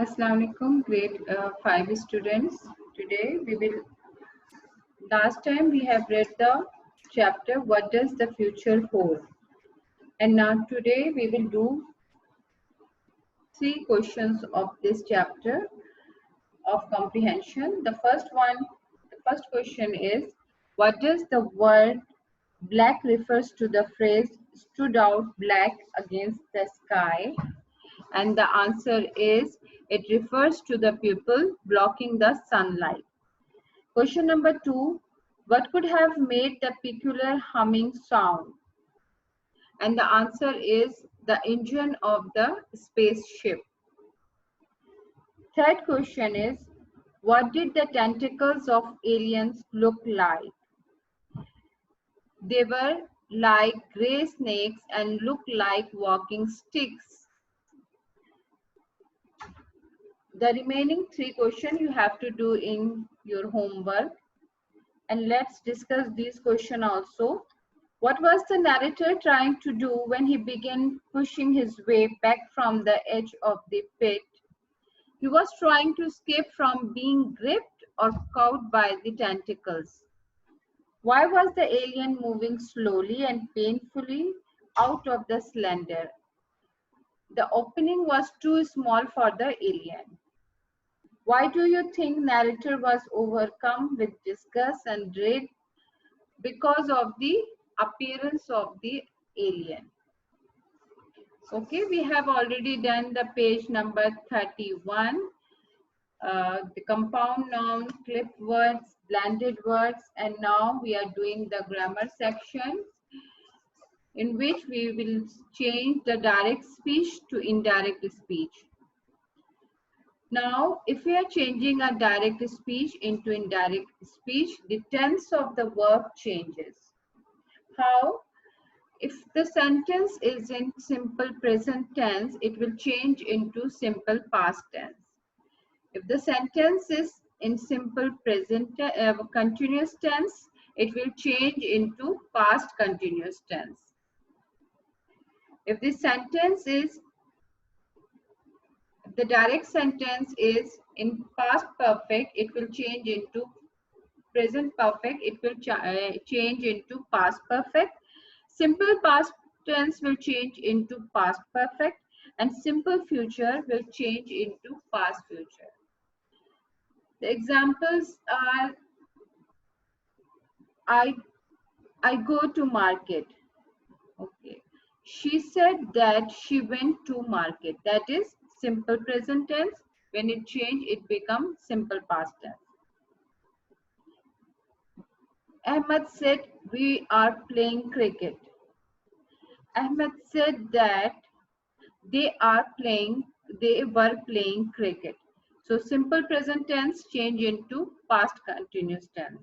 Assalamu alaikum, grade 5 students. Today we will, last time we have read the chapter What Does the Future Hold? And now today we will do 3 questions of this chapter of comprehension. The first question is, what does the word black refers to the phrase stood out black against the sky? And the answer is, it refers to the pupil blocking the sunlight. Question number 2, what could have made the peculiar humming sound? And the answer is the engine of the spaceship. Third question is, what did the tentacles of aliens look like? They were like gray snakes and looked like walking sticks. The remaining 3 questions you have to do in your homework. And let's discuss these questions also. What was the narrator trying to do when he began pushing his way back from the edge of the pit? He was trying to escape from being gripped or caught by the tentacles. Why was the alien moving slowly and painfully out of the cylinder? The opening was too small for the alien. Why do you think narrator was overcome with disgust and dread because of the appearance of the alien? Okay, we have already done the page number 31, the compound noun, clipped words, blended words, and now we are doing the grammar section in which we will change the direct speech to indirect speech. Now, if we are changing a direct speech into indirect speech, the tense of the verb changes. How? If the sentence is in simple present tense, it will change into simple past tense. If the sentence is in simple present continuous tense, it will change into past continuous tense. If the direct sentence is in past perfect, it will change into present perfect, it will change into past perfect. Simple past tense will change into past perfect, and simple future will change into past future. The examples are, I go to market. Okay. She said that she went to market. That is simple present tense. When it change, it becomes simple past tense. Ahmed said we are playing cricket. Ahmed said that they were playing cricket. So simple present tense change into past continuous tense.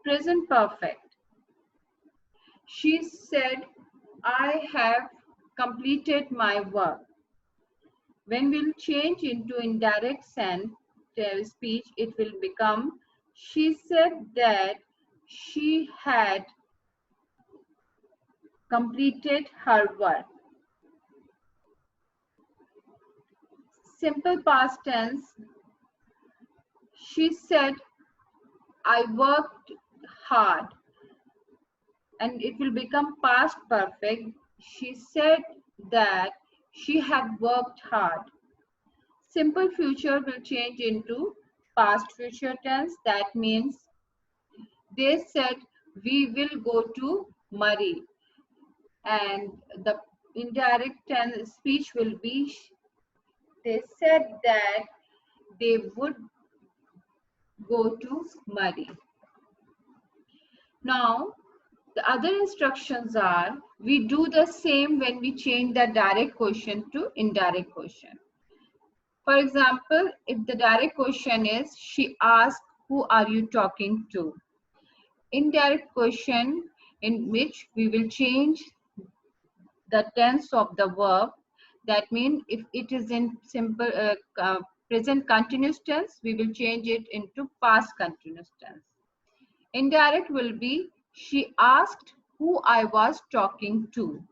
Present perfect. She said, I have completed my work. When we'll change into indirect speech, it will become, she said that she had completed her work. Simple past tense, she said, I worked hard. And it will become past perfect. She said that she had worked hard. Simple future will change into past future tense. That means they said we will go to Murray. And the indirect tense speech will be, they said that they would go to Murray. Now, the other instructions are, we do the same when we change the direct question to indirect question. For example, if the direct question is, she asked, who are you talking to? Indirect question in which we will change the tense of the verb. That means if it is in simple present continuous tense, we will change it into past continuous tense. Indirect will be, she asked who I was talking to.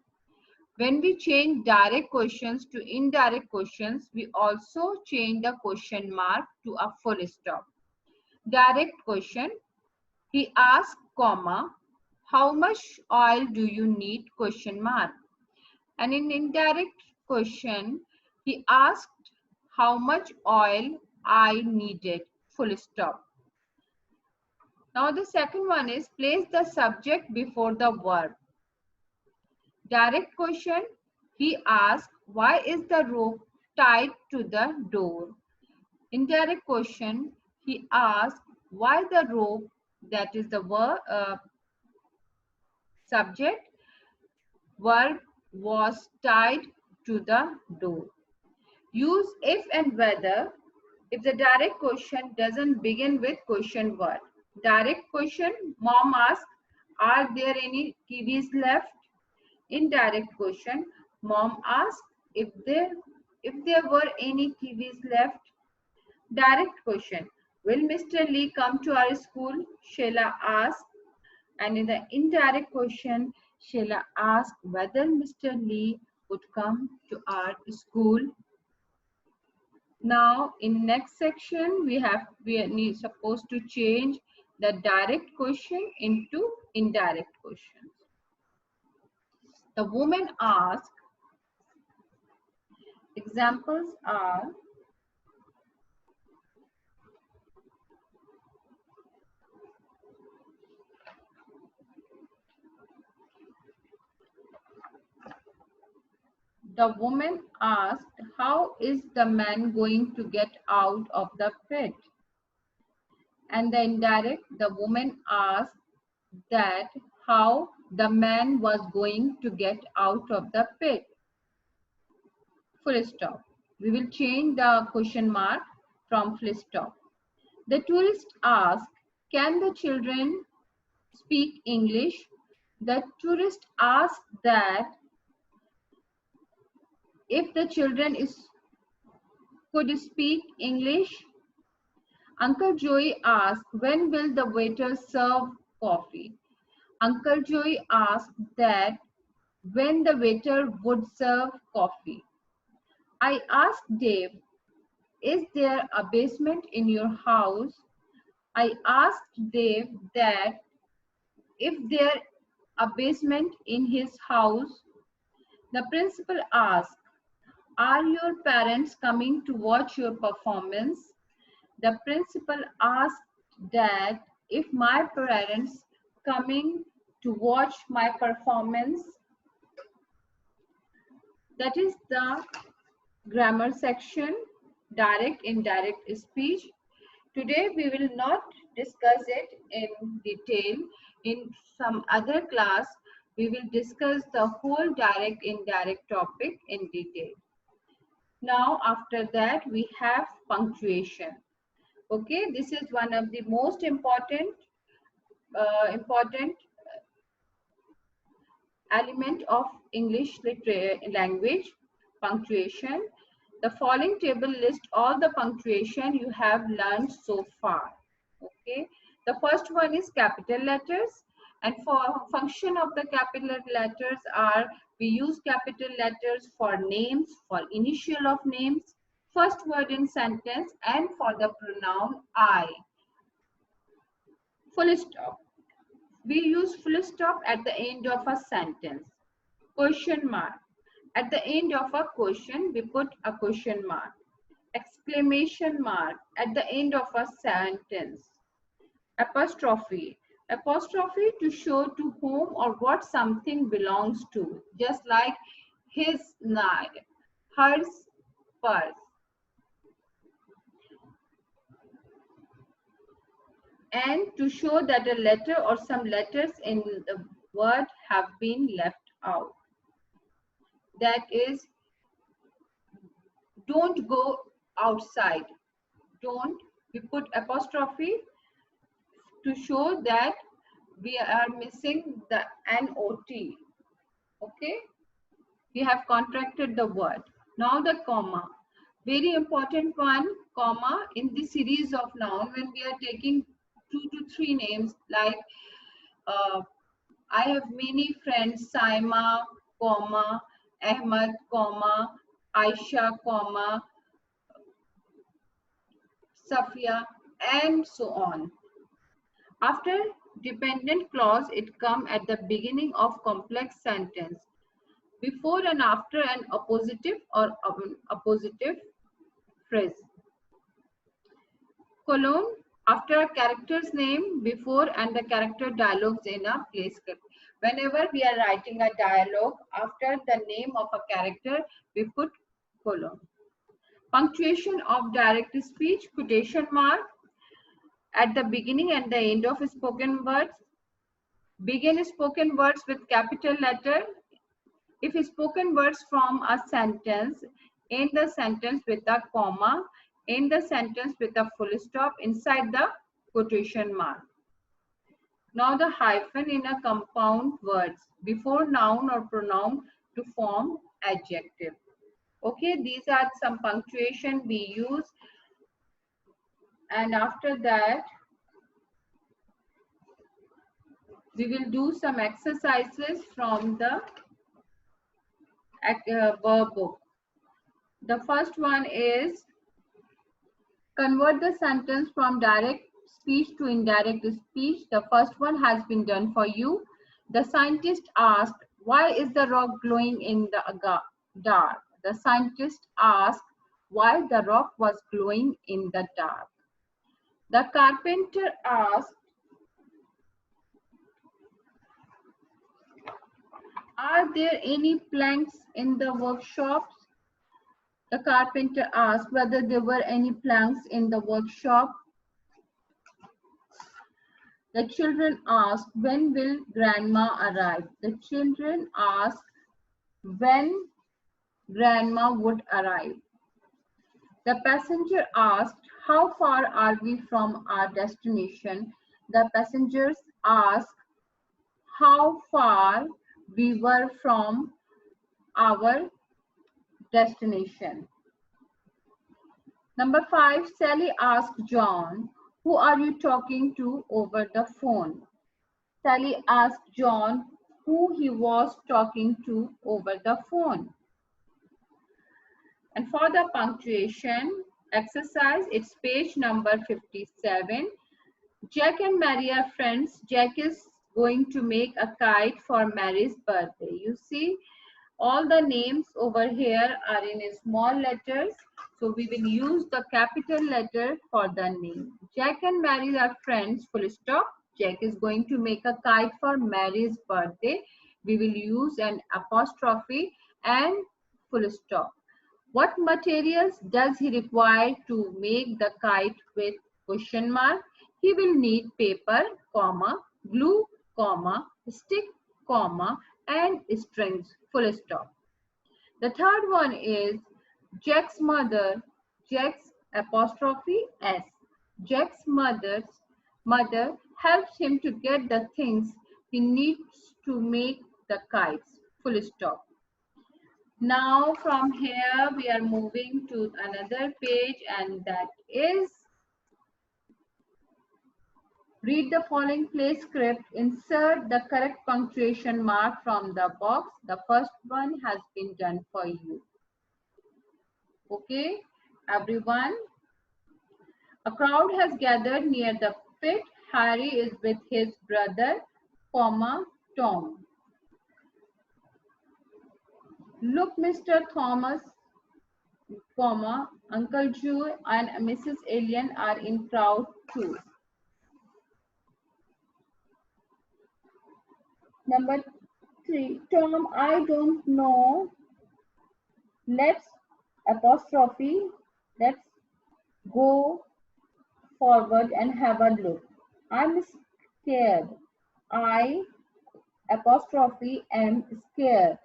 When we change direct questions to indirect questions, we also change the question mark to a full stop. Direct question, he asked, comma, how much oil do you need? Question mark. And in indirect question, he asked how much oil I needed. Full stop. Now the second one is place the subject before the verb. Direct question, he asked, why is the rope tied to the door? Indirect question, he asked, why the rope, that is the verb, subject, verb was tied to the door. Use if and whether if the direct question doesn't begin with question word. Direct question, mom asked, are there any kiwis left? Indirect question, mom asked if there were any kiwis left. Direct question, will Mr. Lee come to our school? Sheila asked. And in the indirect question, Sheila asked whether Mr. Lee would come to our school. Now in next section, we are supposed to change the direct question into indirect questions. The woman asked, examples are, the woman asked, how is the man going to get out of the pit? And the indirect, the woman asked that how the man was going to get out of the pit. Full stop. We will change the question mark from full stop. The tourist asked, can the children speak English? The tourist asked that if the children could speak English. Uncle Joey asked, when will the waiter serve coffee? Uncle Joey asked that when the waiter would serve coffee. I asked Dave, is there a basement in your house? I asked Dave that if there a basement in his house. The principal asked, are your parents coming to watch your performance? The principal asked that if my parents coming to watch my performance. That is the grammar section, direct, indirect speech. Today we will not discuss it in detail. In some other class, we will discuss the whole direct, indirect topic in detail. Now after that we have punctuation. Okay, this is one of the most important element of English language, punctuation. The following table lists all the punctuation you have learned so far. Okay, the first one is capital letters, and for function of the capital letters are, we use capital letters for names, for initial of names, first word in sentence, and for the pronoun I. Full stop. We use full stop at the end of a sentence. Question mark. At the end of a question, we put a question mark. Exclamation mark at the end of a sentence. Apostrophe. Apostrophe to show to whom or what something belongs to. Just like his knife, hers purse. And to show that a letter or some letters in the word have been left out. That is, don't go outside. Don't, we put apostrophe to show that we are missing the NOT. Okay, we have contracted the word. Now the comma, very important one, comma in the series of noun when we are taking 2 to 3 names, like I have many friends, Saima, comma, Ahmad, comma, Aisha, comma, Safia, and so on. After dependent clause, it comes at the beginning of complex sentence, before and after an appositive or appositive phrase. Colon, after a character's name, before and the character dialogues in a play script. Whenever we are writing a dialogue, after the name of a character, we put colon. Punctuation of direct speech, quotation mark at the beginning and the end of spoken words. Begin spoken words with capital letter. If spoken words form a sentence, end the sentence with a comma, end the sentence with a full stop inside the quotation mark. Now the hyphen in a compound words before noun or pronoun to form adjective. Okay, these are some punctuation we use, and after that we will do some exercises from the verb book. The first one is convert the sentence from direct speech to indirect speech. The first one has been done for you. The scientist asked, why is the rock glowing in the dark? The scientist asked why the rock was glowing in the dark. The carpenter asked, are there any planks in the workshops? The carpenter asked whether there were any planks in the workshop. The children asked, when will grandma arrive? The children asked when grandma would arrive. The passenger asked, how far are we from our destination? The passengers asked how far we were from our destination. Number 5, Sally asked John, who are you talking to over the phone? Sally asked John who he was talking to over the phone. And for the punctuation exercise, it's page number 57. Jack and Mary are friends. Jack is going to make a kite for Mary's birthday. You see, all the names over here are in small letters. So we will use the capital letter for the name. Jack and Mary are friends, full stop. Jack is going to make a kite for Mary's birthday. We will use an apostrophe and full stop. What materials does he require to make the kite with question mark? He will need paper, comma, glue, comma, stick, comma, and strings, full stop. The third one is Jack's mother, Jack's apostrophe S. Jack's mother helps him to get the things he needs to make the kites, full stop. Now from here we are moving to another page, and that is read the following play script, insert the correct punctuation mark from the box. The first one has been done for you. Okay, everyone. A crowd has gathered near the pit. Harry is with his brother, comma, Tom. Look, Mr. Thomas, comma, Uncle Joe and Mrs. Alien are in crowd too. Number 3, Tom, I don't know. Let's apostrophe. Let's go forward and have a look. I'm scared. I apostrophe am scared.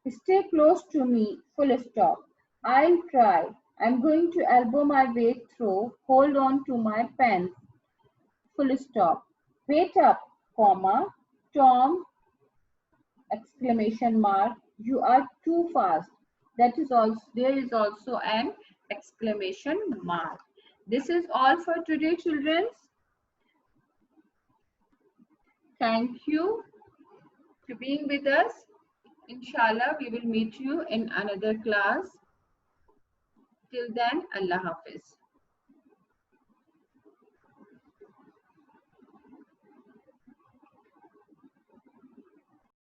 Stay close to me, full stop. I'll try. I'm going to elbow my way through. Hold on to my pants, full stop. Wait up, comma, Tom, exclamation mark. You are too fast. That is also, there is also an exclamation mark. This is all for today, children. Thank you for being with us Inshallah, we will meet you in another class. Till then, Allah Hafiz.